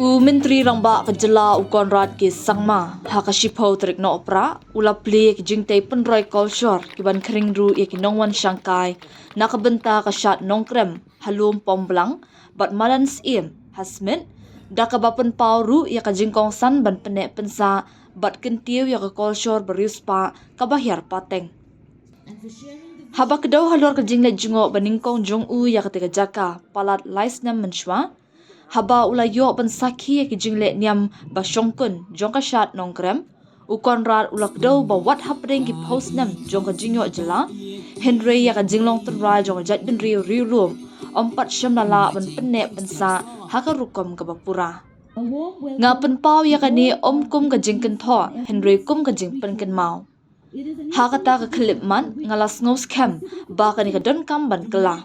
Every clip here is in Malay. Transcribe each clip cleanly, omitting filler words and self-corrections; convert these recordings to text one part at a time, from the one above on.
Menteri Rangba kejela u Konrad ki sangma hakashipau trik no opera ula pli ki jingtei penroi kolshor ki ban kering ru ye ki nongwan shangkai nakabenta ka shat nongkrem halum pomblang bat malans im hasmet dakabapen pauru ya ka jingkong san ban pene pensa bat kentiu ya ka kolshor beriuspa kabahyar pateng habak kedau halor ka jinglet jungo baningkong jong u ya ka tega jaka palat laisnam menshwa haba ula yo ban sakhi ki jingle niam ba shongkun jongka shat nongkrem u Konrad ula kdo ba wat hapdeng ki post nam jongka jingyo jela Henry ya ka jinglong tenra jongka jat bin riu riu rum ompat shamlala ban penne pensa hakarukom ka bapura nga penpau ya ka ni kum ka jingken tho Henry kum ka jingpen ken mau hakata ka klip man ngalas ngos kem ba ka ni ka don kam ban kala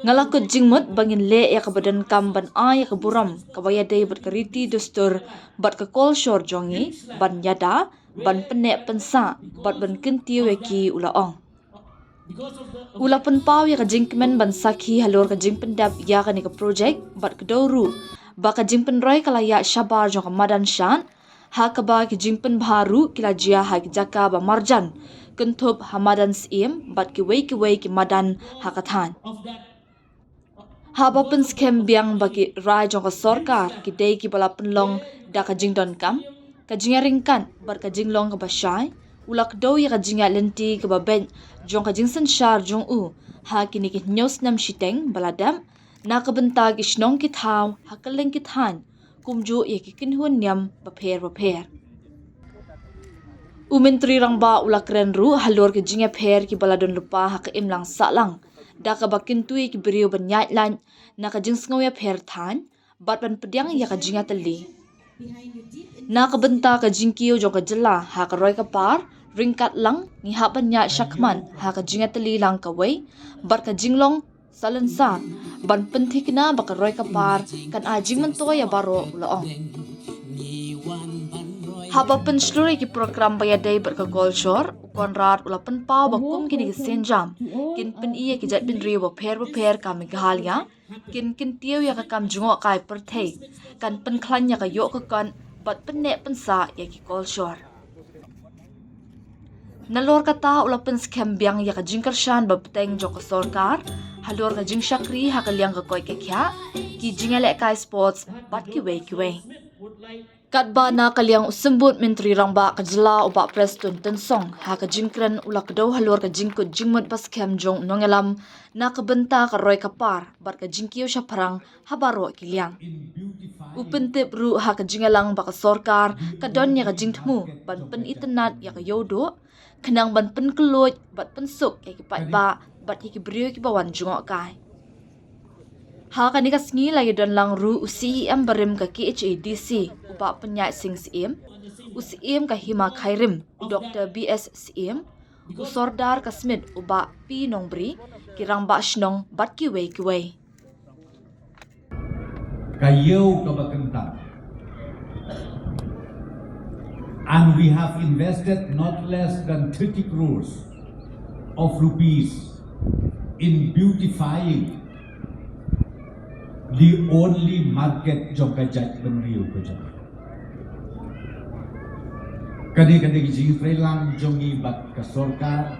ngalakut jingmut bangin le ya ka badan kam ban a ya ka buram ka baya dei bat kariti dustur bat ka kol shor jongi ban yada ban penne pensa bat ban kentiu ya ki ula ong ula penpau ya ka jingkmen ban sakhi halor ka jingpen dap ya ka ni ka project bat ka doru ba ka jingpen roi kala ya shabar jong ka madan shan ha ka ba ki jingpen baru kila jia ha ki jaka ba marjan kentup hamadan sim bat ki wei ki madan hakathan haba pen skem biang bagi rai jong ka sorkar ki dei ki bala penlong da ka jingdon kam ka jingaringkan bar ka jinglong ka basai ulak do ya ka jinga lenti ka baben jong ka jingsen shar jong u ha ki ni ki nyos nam shiteng baladam na ka benta ki shnong ki thaw ha ka leng ki than kumju ya ki kinhun nyam ba pher Menteri Rangba ulak ren ru halor ki jinga pher ki baladon lupa ha ka imlang salang da ka bakin tui ki beriu banyai lan na ka jing sngoya pher than bat ban pediang ya ka jinga tali na ka benta ka jingkiu jong ka jela ha ka roi ka par ringkat lang ni ha banya shakman ha ka jinga tali lang ka wei bat ka jinglong salensa ban penthikna ba ka roi ka par kan a jingman to ya baro ulaong haba pensluri ki program baya dei ber ka golshor Konrad ula penpau ba kum kini ki senjam kin pen iya ki jat bin riu ba pher ka Meghalaya kin tiu ya ka kam jungo kai perthei kan pen khlan ya ka yo ka kan bat penne pensa ya ki golshor nalor kata ula pen scam biang ya ka jingkar shan ba peteng jo ka sorkar halor ka jing shakri ha ka liang ka koi ke kya ki jingale kai sports bat ki wei Katba na kaliang usumbut Menteri Rangba kajela uba Preston Tensong ha ka jingkran ulak daw halor ka jingkut jingmut pas kem jong nongelam na kabenta ka roy kapar bar ka jingkiyo siya parang habaro kiliang upentip ru ha ka jingalang baka sorkar ka don ya ka jingtmu ban pen itenat ya ka yodo kenang ban pen keloy bat pen suk ya ki pat ba bat ki brio ki bawan jungo kai ha ka ni ka sngi lagi don lang ru UCEM barim ka KHADC uba penyai sing CM UCEM ka hima khairim Dr. BS CM usordar ka smith uba P nongbri kirang ba shnong bat ki wei kayau ka bakentang and we have invested not less than 30 crores of rupees in beautifying the only market jongka jat benriu ko jong kadi ki jing freelang jongi bat ka sorkar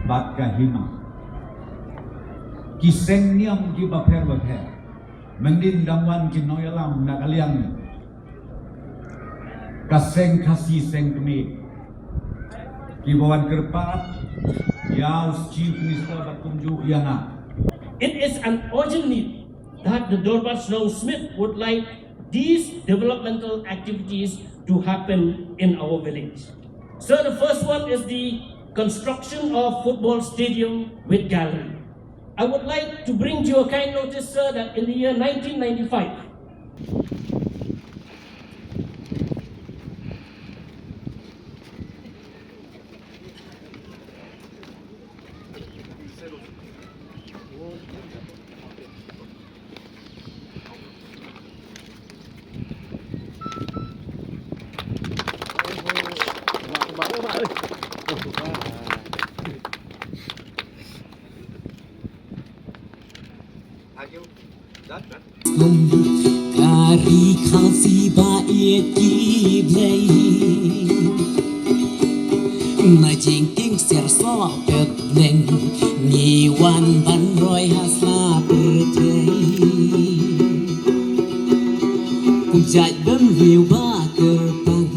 bat ka hima ki sengniam ki ba pher mendin damwan ki noyalam na kaliang ka seng khasi seng kemi ki bawan kerpat yaus chief minister bat kumju yana. It is an urgent need that the Dorpat Snow Smith would like these developmental activities to happen in our village. So the first one is the construction of football stadium with gallery. I would like to bring to your kind notice, sir, that in the year 1995, Lanjut Hari kasi bait kiblay Majingking serso petleng Niwan ban roy hasla pertay Kujat dan viu ba kerpan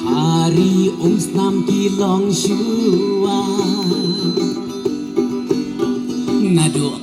Hari snam kilong shua Nadu